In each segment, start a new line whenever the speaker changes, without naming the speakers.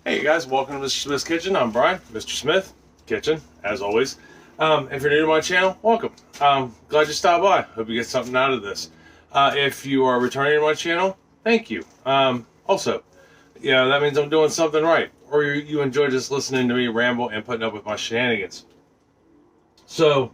Hey guys, welcome to Mr. Smith's Kitchen. I'm Brian, Mr. Smith Kitchen, as always. If you're new to my channel, welcome. Glad you stopped by. Hope you get something out of this. If you are returning to my channel, thank you. Also, that means I'm doing something right, or you enjoy just listening to me ramble and putting up with my shenanigans. So,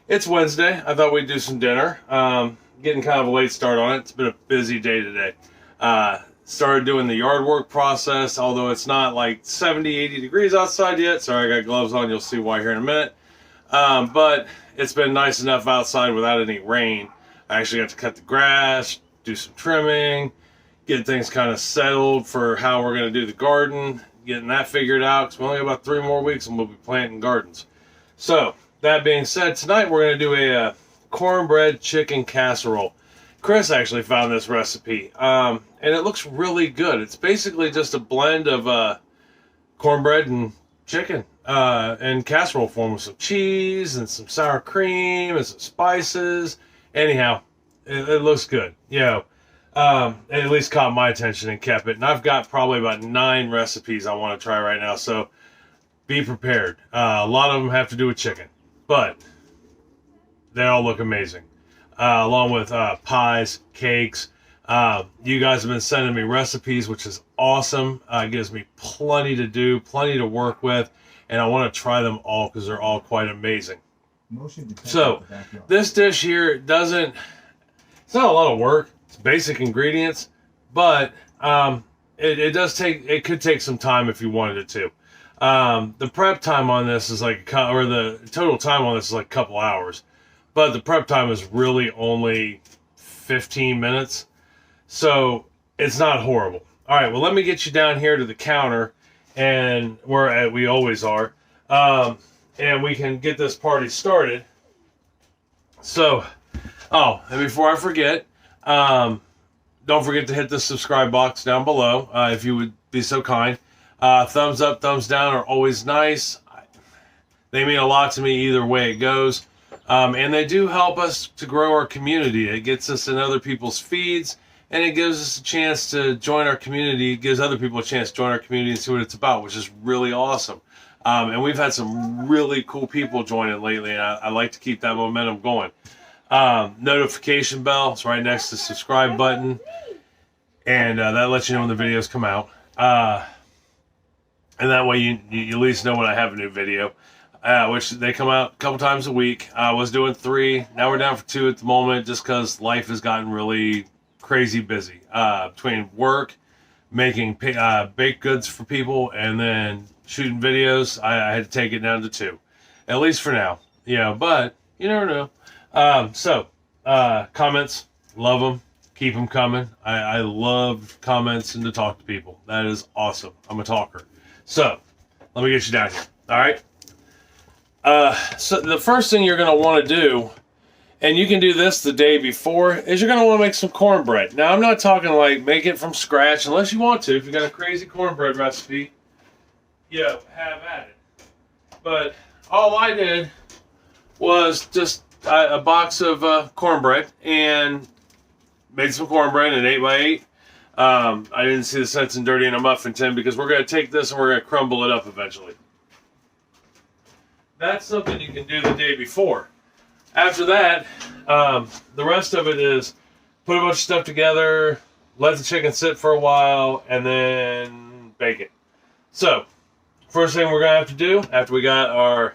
it's Wednesday. I thought we'd do some dinner. Getting kind of a late start on it. It's been a busy day today. Started doing the yard work process, although it's not like 70, 80 degrees outside yet. Sorry, I got gloves on. You'll see why here in a minute. But it's been nice enough outside without any rain. I actually got to cut the grass, do some trimming, get things kind of settled for how we're going to do the garden, getting that figured out, because we only have about 3 more weeks and we'll be planting gardens. So, that being said, tonight we're going to do a cornbread chicken casserole. Chris actually found this recipe, and it looks really good. It's basically just a blend of cornbread and chicken in casserole form with some cheese and some sour cream and some spices. Anyhow, it looks good. It at least caught my attention and kept it. And I've got probably about 9 recipes I want to try right now, so be prepared. A lot of them have to do with chicken, but they all look amazing. Along with pies, cakes. You guys have been sending me recipes, which is awesome. It gives me plenty to do, plenty to work with, and I want to try them all because they're all quite amazing. So, this dish here it's not a lot of work. It's basic ingredients, but it could take some time if you wanted it to. The prep time on this is the total time on this is like a couple hours. But the prep time is really only 15 minutes. So it's not horrible. All right, well, let me get you down here to the counter, and where we always are. And we can get this party started. So, and before I forget, don't forget to hit the subscribe box down below, if you would be so kind. Thumbs up, thumbs down are always nice. They mean a lot to me either way it goes. And they do help us to grow our community. It gets us in other people's feeds, and it gives us a chance to join our community. It gives other people a chance to join our community and see what it's about, which is really awesome. And we've had some really cool people join it lately, and I like to keep that momentum going. Notification bell is right next to the subscribe button, and that lets you know when the videos come out. And that way you at least know when I have a new video. Which they come out a couple times a week. I was doing 3. Now we're down for 2 at the moment just because life has gotten really crazy busy. Between work, making baked goods for people, and then shooting videos, I had to take it down to 2. At least for now. But you never know. Comments, love them. Keep them coming. I love comments and to talk to people. That is awesome. I'm a talker. So, let me get you down here. All right? So the first thing you're going to want to do, and you can do this the day before, is you're going to want to make some cornbread. Now, I'm not talking like make it from scratch, unless you want to. If you've got a crazy cornbread recipe, have at it. But all I did was just a box of cornbread and made some cornbread in 8x8. I didn't see the sense in dirtying a muffin tin because we're going to take this and we're going to crumble it up eventually. That's something you can do the day before. After that, the rest of it is put a bunch of stuff together, let the chicken sit for a while, and then bake it. So, first thing we're going to have to do, after we got our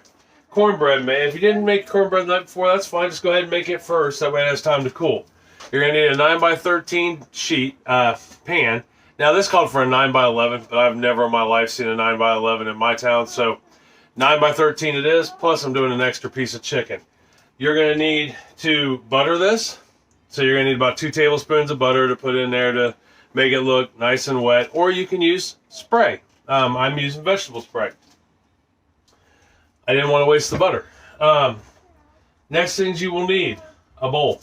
cornbread made, if you didn't make cornbread the night before, that's fine. Just go ahead and make it first. That way it has time to cool. You're going to need a 9x13 sheet pan. Now, this called for a 9x11, but I've never in my life seen a 9x11 in my town, so 9x13 it is, plus I'm doing an extra piece of chicken. You're going to need to butter this. So you're going to need about 2 tablespoons of butter to put in there to make it look nice and wet. Or you can use spray. I'm using vegetable spray. I didn't want to waste the butter. Next things you will need, a bowl.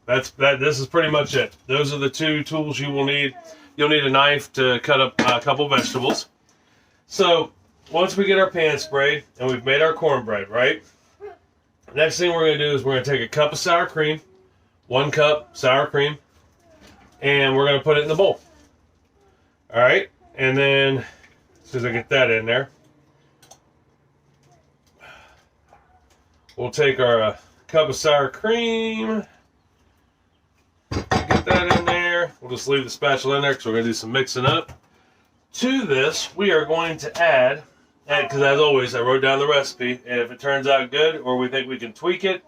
This is pretty much it. Those are the 2 tools you will need. You'll need a knife to cut up a couple vegetables. So, once we get our pan sprayed and we've made our cornbread, right? Next thing we're going to do is we're going to take a cup of sour cream, 1 cup sour cream, and we're going to put it in the bowl. All right? And then as soon as I get that in there, we'll take our cup of sour cream, get that in there. We'll just leave the spatula in there because we're going to do some mixing up. To this, we are going to add, because as always, I wrote down the recipe, and if it turns out good or we think we can tweak it,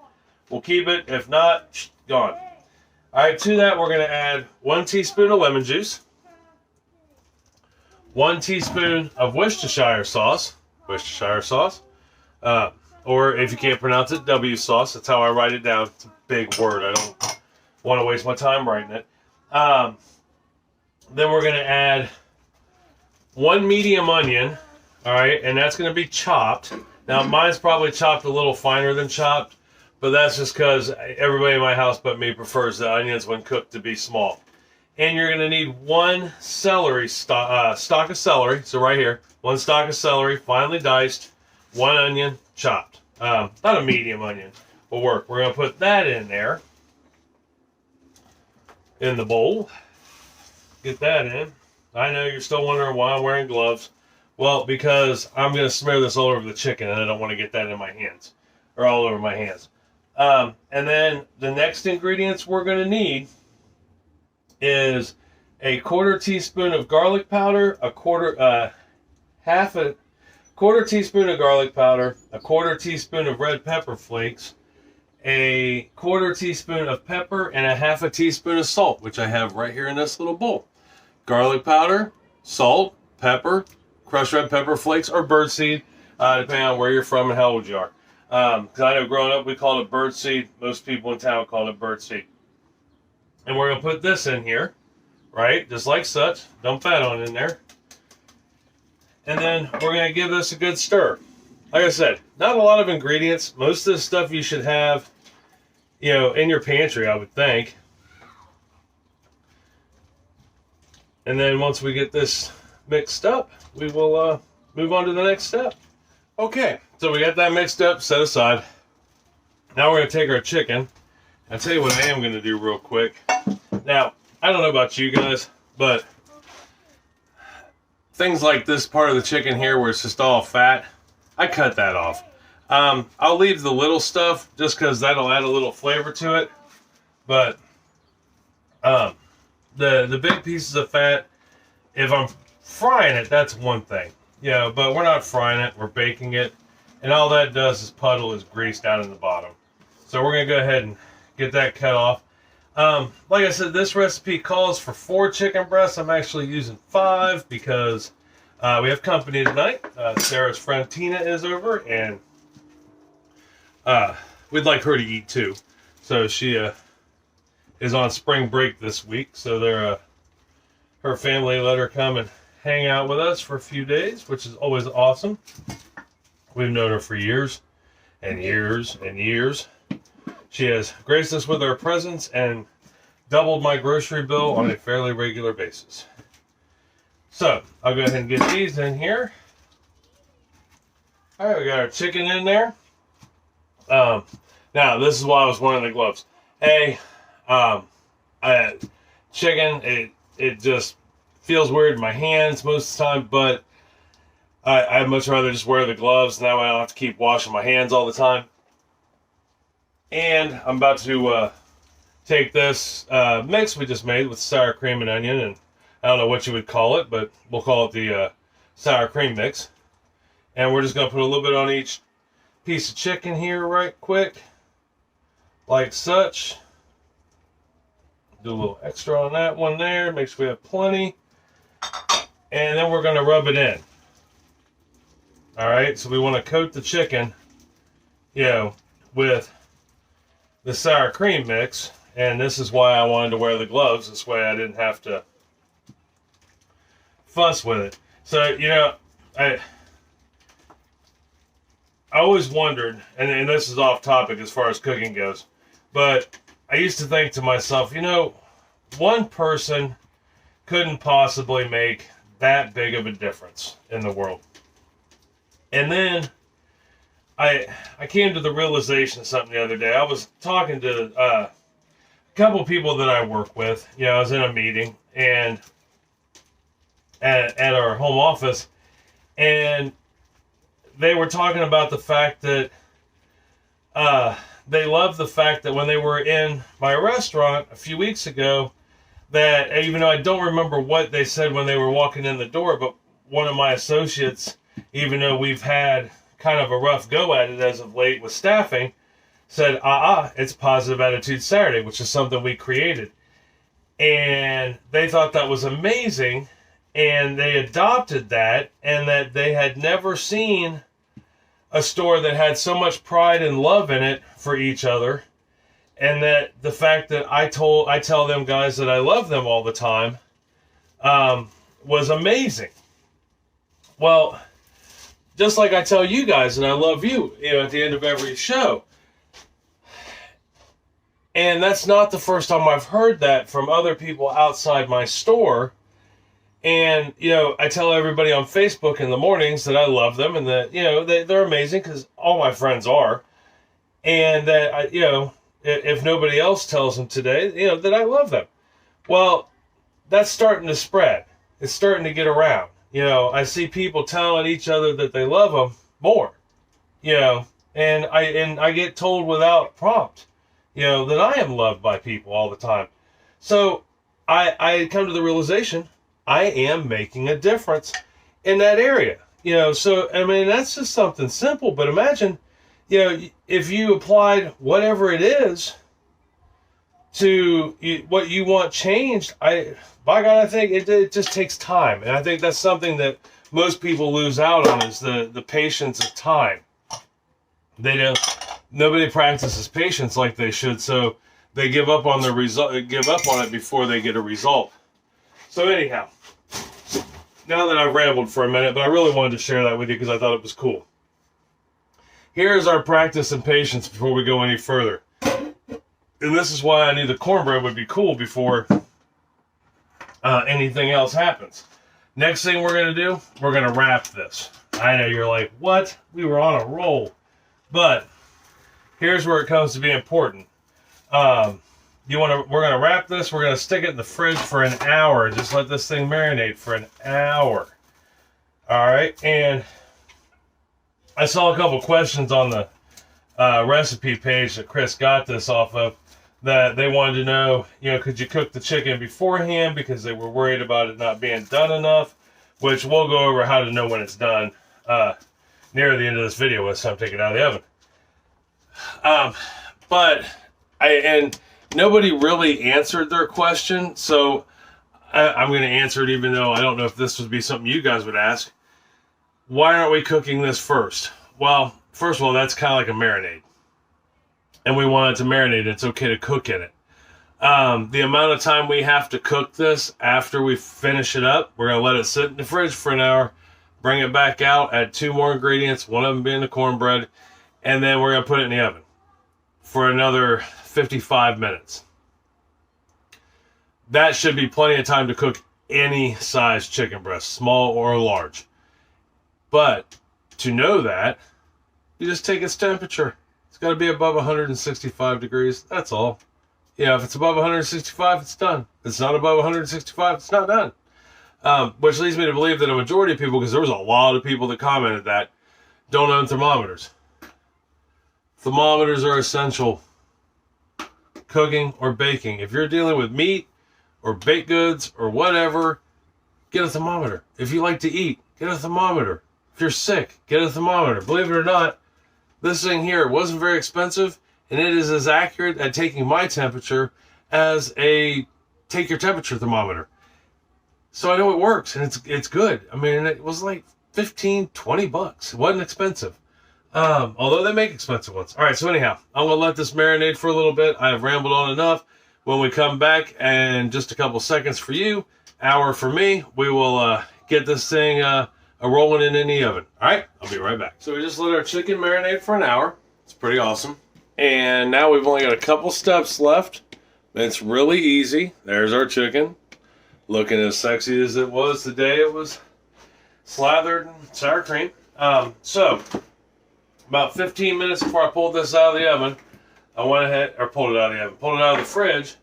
we'll keep it. If not, gone. All right, to that, we're going to add 1 teaspoon of lemon juice, 1 teaspoon of Worcestershire sauce, or if you can't pronounce it, W sauce. That's how I write it down. It's a big word. I don't want to waste my time writing it. Then we're going to add 1 medium onion, all right, and that's going to be chopped. Now, mine's probably chopped a little finer than chopped, but that's just because everybody in my house but me prefers the onions when cooked to be small. And you're going to need 1 celery stalk of celery. So right here, 1 stalk of celery, finely diced, 1 onion, chopped. Not a medium onion will work. We're going to put that in there, in the bowl. Get that in. I know you're still wondering why I'm wearing gloves. Well, because I'm going to smear this all over the chicken, and I don't want to get that in my hands, or all over my hands. And then the next ingredients we're going to need is a 1/4 teaspoon of garlic powder, half a 1/4 teaspoon of garlic powder, a 1/4 teaspoon of red pepper flakes, a 1/4 teaspoon of pepper, and a 1/2 teaspoon of salt, which I have right here in this little bowl. Garlic powder, salt, pepper, crushed red pepper flakes, or birdseed, depending on where you're from and how old you are. Because I know growing up we called it birdseed. Most people in town called it birdseed. And we're going to put this in here, right? Just like such. Dump that on in there. And then we're going to give this a good stir. Like I said, not a lot of ingredients. Most of this stuff you should have, in your pantry, I would think. And then once we get this mixed up, we will move on to the next step. Okay, so we got that mixed up, set aside. Now we're going to take our chicken. I'll tell you what I am going to do real quick. Now, I don't know about you guys, but things like this part of the chicken here where it's just all fat, I cut that off. I'll leave the little stuff just because that'll add a little flavor to it. But the big pieces of fat, if I'm frying it, that's one thing. But we're not frying it, we're baking it. And all that does is puddle is grease down in the bottom. So we're going to go ahead and get that cut off. Like I said, this recipe calls for 4 chicken breasts. I'm actually using 5 because we have company tonight. Sarah's friend Tina is over, and we'd like her to eat too. So she is on spring break this week. So her family let her come and hang out with us for a few days, which is always awesome. We've known her for years and years and years. She has graced us with her presence and doubled my grocery bill on a fairly regular basis. So, I'll go ahead and get these in here. Alright, we got our chicken in there. Now, this is why I was wearing the gloves. Chicken, it just feels weird in my hands most of the time, but I'd much rather just wear the gloves. Now I don't have to keep washing my hands all the time. And I'm about to take this mix we just made with sour cream and onion, and I don't know what you would call it, but we'll call it the sour cream mix. And we're just going to put a little bit on each piece of chicken here right quick, like such. Do a little extra on that one there, make sure we have plenty. And then we're going to rub it in. Alright, so we want to coat the chicken, with the sour cream mix. And this is why I wanted to wear the gloves. This way I didn't have to fuss with it. So, I always wondered, and this is off topic as far as cooking goes, but I used to think to myself, one person couldn't possibly make that big of a difference in the world. And then I came to the realization of something the other day. I was talking to a couple people that I work with. I was in a meeting and at our home office, and they were talking about the fact that they loved the fact that when they were in my restaurant a few weeks ago, that even though I don't remember what they said when they were walking in the door, but one of my associates, even though we've had kind of a rough go at it as of late with staffing, said, it's Positive Attitude Saturday, which is something we created. And they thought that was amazing, and they adopted that, and that they had never seen a store that had so much pride and love in it for each other, and that the fact that I tell them guys that I love them all the time was amazing. Well, just like I tell you guys that I love you, at the end of every show. And that's not the first time I've heard that from other people outside my store. And, I tell everybody on Facebook in the mornings that I love them and that, they're amazing because all my friends are. And that, if nobody else tells them today, that I love them. Well, that's starting to spread. It's starting to get around. I see people telling each other that they love them more, and I get told without prompt, that I am loved by people all the time. So I come to the realization I am making a difference in that area. So, I mean, that's just something simple, but imagine, if you applied whatever it is to what you want changed, by God, I think it just takes time. And I think that's something that most people lose out on is the patience of time. Nobody practices patience like they should, so they give up on it before they get a result. So anyhow, now that I've rambled for a minute, but I really wanted to share that with you because I thought it was cool. Here's our practice in patience before we go any further. And this is why I knew the cornbread would be cool before anything else happens. Next thing we're going to do, we're going to wrap this. I know you're like, what? We were on a roll. But here's where it comes to be important. We're going to wrap this. We're going to stick it in the fridge for an hour. Just let this thing marinate for an hour. All right. And I saw a couple questions on the recipe page that Chris got this off of, that they wanted to know, could you cook the chicken beforehand because they were worried about it not being done enough, which we'll go over how to know when it's done near the end of this video when it's time to take it out of the oven. And nobody really answered their question, so I'm going to answer it even though I don't know if this would be something you guys would ask. Why aren't we cooking this first? Well, first of all, that's kind of like a marinade. And we want it to marinate. It's okay to cook in it. The amount of time we have to cook this after we finish it up, we're going to let it sit in the fridge for an hour, bring it back out, add 2 more ingredients, one of them being the cornbread, and then we're going to put it in the oven for another 55 minutes. That should be plenty of time to cook any size chicken breast, small or large. But to know that, you just take its temperature. It's got to be above 165 degrees. That's all. If it's above 165, it's done. If it's not above 165, it's not done. Which leads me to believe that a majority of people, because there was a lot of people that commented that, don't own thermometers. Thermometers are essential. Cooking or baking. If you're dealing with meat or baked goods or whatever, get a thermometer. If you like to eat, get a thermometer. If you're sick, get a thermometer. Believe it or not, this thing here wasn't very expensive, and it is as accurate at taking my temperature as a take your temperature thermometer. So I know it works, and it's good. I mean, it was like $15-20. It wasn't expensive. Although they make expensive ones. All right, so anyhow, I'm going to let this marinate for a little bit. I have rambled on enough. When we come back, and just a couple seconds for you, hour for me, we will get this thing rolling in the oven. All right, I'll be right back. So we just let our chicken marinate for an hour. It's pretty awesome. And now we've only got a couple steps left. It's really easy. There's our chicken, looking as sexy as it was the day it was slathered in sour cream. So about 15 minutes before I pulled this out of the oven, I went ahead, or pulled it out of the oven, pulled it out of the fridge.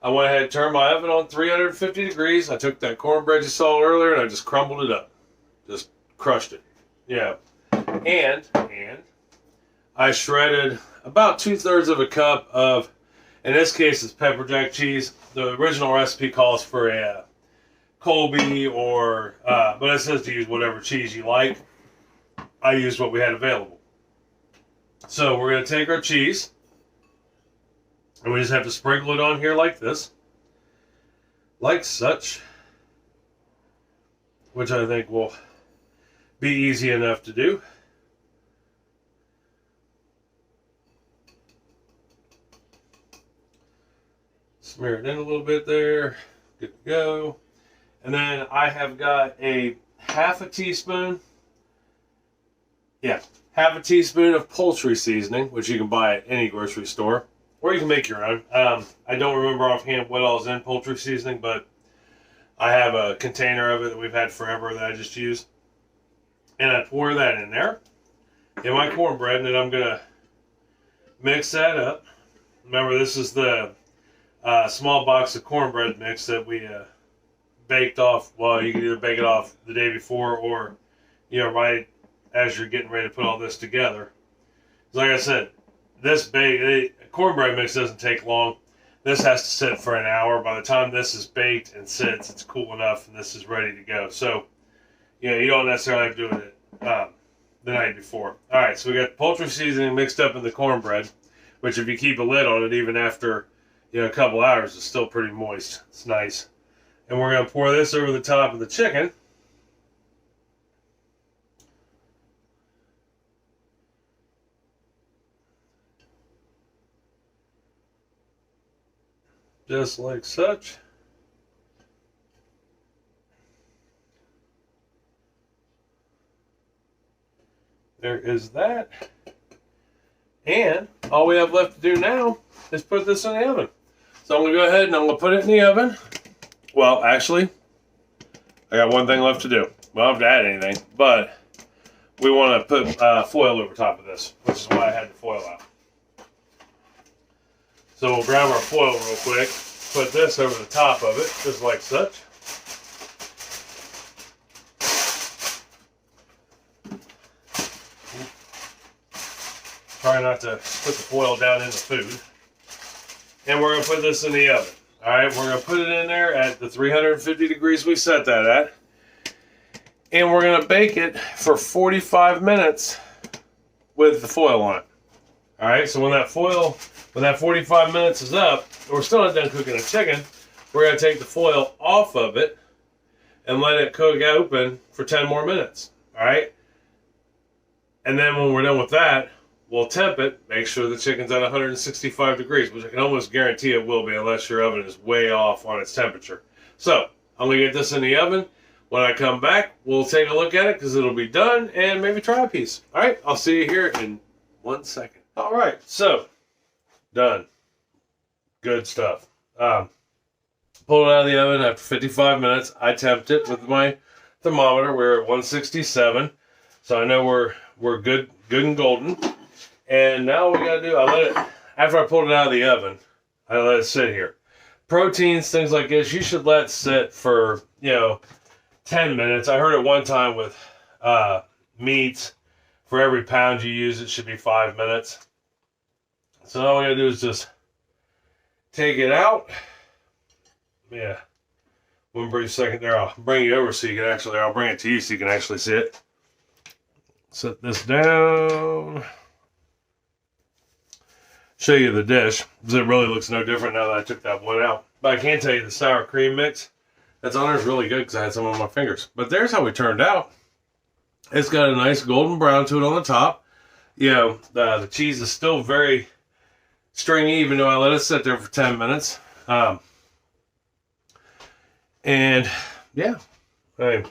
I went ahead and turned my oven on 350 degrees. I took that cornbread you saw earlier and I just crumbled it up. Just crushed it. Yeah. And I shredded about 2/3 of a cup of, in this case it's pepper jack cheese. The original recipe calls for a Colby or, but it says to use whatever cheese you like. I used what we had available. So we're going to take our cheese, and we just have to sprinkle it on here like this. Like such. Which I think will be easy enough to do. Smear it in a little bit there. Good to go. And then I have got a half a teaspoon of poultry seasoning, which you can buy at any grocery store, or you can make your own. I don't remember offhand what all is in poultry seasoning, but I have a container of it that we've had forever that I just use. And I pour that in there, in my cornbread, and then I'm going to mix that up. Remember, this is the small box of cornbread mix that we baked off. Well, you can either bake it off the day before or, right as you're getting ready to put all this together. Like I said, this cornbread mix doesn't take long. This has to sit for an hour. By the time this is baked and sits, it's cool enough and this is ready to go. So, you don't necessarily have to do it the night before. All right, so we got poultry seasoning mixed up in the cornbread, which if you keep a lid on it, even after a couple hours, it's still pretty moist. It's nice. And we're going to pour this over the top of the chicken. Just like such. There is that. And all we have left to do now is put this in the oven. So I'm going to go ahead and I'm going to put it in the oven. Well, actually, I got one thing left to do. We don't have to add anything, but we want to put foil over top of this, which is why I had the foil out. So we'll grab our foil real quick, put this over the top of it, just like such. Try not to put the foil down in the food. And we're going to put this in the oven. Alright, we're going to put it in there at the 350 degrees we set that at. And we're going to bake it for 45 minutes with the foil on it. Alright, so when that 45 minutes is up, we're still not done cooking the chicken, we're going to take the foil off of it and let it cook open for 10 more minutes. Alright? And then when we're done with that, we'll temp it, make sure the chicken's at 165 degrees, which I can almost guarantee it will be unless your oven is way off on its temperature. So, I'm going to get this in the oven. When I come back, we'll take a look at it because it'll be done and maybe try a piece. Alright, I'll see you here in 1 second. Alright, so, done. Good stuff. Pulled it out of the oven after 55 minutes. I temped it with my thermometer. We're at 167. So I know we're good and golden. And now what we gotta do, after I pulled it out of the oven, I let it sit here. Proteins, things like this, you should let sit for, 10 minutes. I heard it one time with meats, for every pound you use, it should be 5 minutes. So all we gotta do is just take it out. Yeah. One brief second there, I'll bring you over so you can I'll bring it to you so you can actually see it. Set this down. Show you the dish, because it really looks no different now that I took that one out. But I can tell you the sour cream mix that's on there is really good because I had some on my fingers. But there's how we turned out. It's got a nice golden brown to it on the top. The cheese is still very stringy, even though I let it sit there for 10 minutes. And yeah, hey,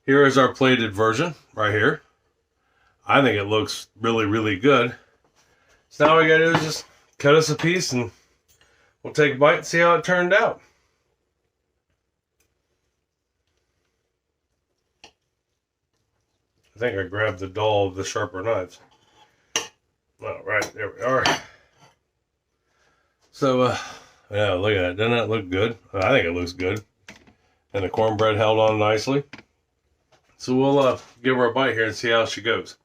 here is our plated version right here. I think it looks really, really good. So now all we gotta do is just cut us a piece and we'll take a bite and see how it turned out. I think I grabbed the dull of the sharper knives. All right, there we are. So, yeah, look at that. Doesn't that look good? I think it looks good. And the cornbread held on nicely. So we'll give her a bite here and see how she goes.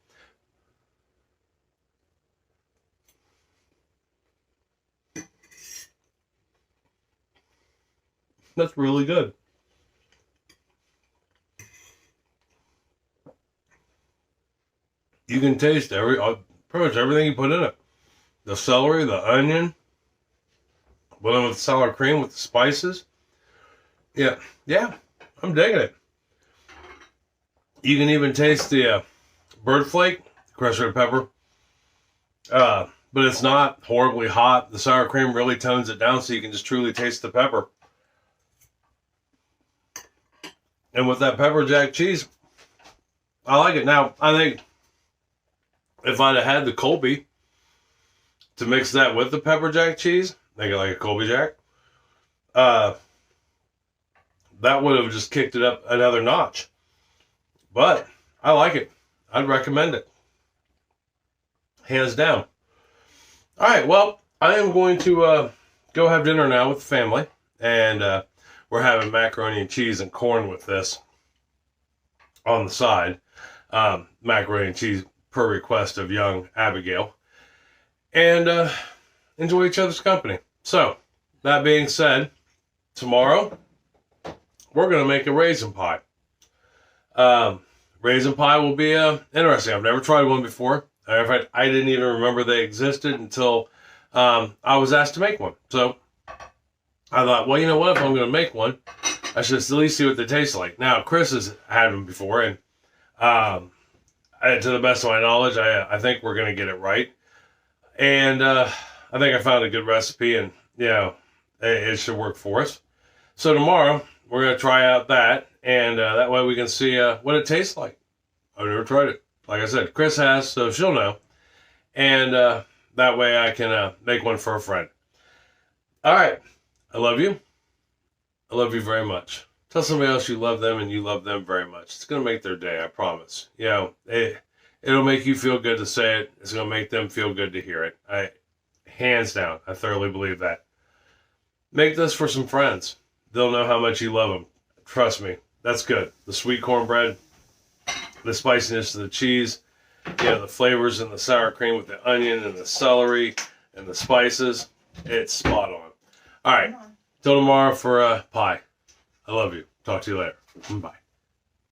That's really good. You can taste pretty much everything you put in it. The celery, the onion, with the sour cream with the spices. Yeah, I'm digging it. You can even taste the bird flake, crushed red pepper. But it's not horribly hot. The sour cream really tones it down so you can just truly taste the pepper. And with that pepper jack cheese, I like it. Now, I think if I'd have had the Colby to mix that with the pepper jack cheese, make it like a Colby Jack, that would have just kicked it up another notch. But I like it. I'd recommend it. Hands down. All right, well, I am going to go have dinner now with the family. And we're having macaroni and cheese and corn with this on the side. Macaroni and cheese per request of young Abigail. And enjoy each other's company. So, that being said, tomorrow we're going to make a raisin pie. Raisin pie will be interesting. I've never tried one before. In fact, I didn't even remember they existed until I was asked to make one. So I thought, well, you know what? If I'm going to make one, I should at least see what they taste like. Now, Chris has had them before, and to the best of my knowledge, I think we're going to get it right. And I think I found a good recipe, and it should work for us. So tomorrow we're going to try out that, and that way we can see what it tastes like. I've never tried it. Like I said, Chris has, so she'll know. And that way I can make one for a friend. All right. I love you. I love you very much. Tell somebody else you love them and you love them very much. It's going to make their day, I promise. It'll make you feel good to say it. It's going to make them feel good to hear it. Hands down, I thoroughly believe that. Make this for some friends. They'll know how much you love them. Trust me, that's good. The sweet cornbread, the spiciness of the cheese, the flavors and the sour cream with the onion and the celery and the spices. It's spot on. All right, till tomorrow for pie. I love you. Talk to you later. Bye.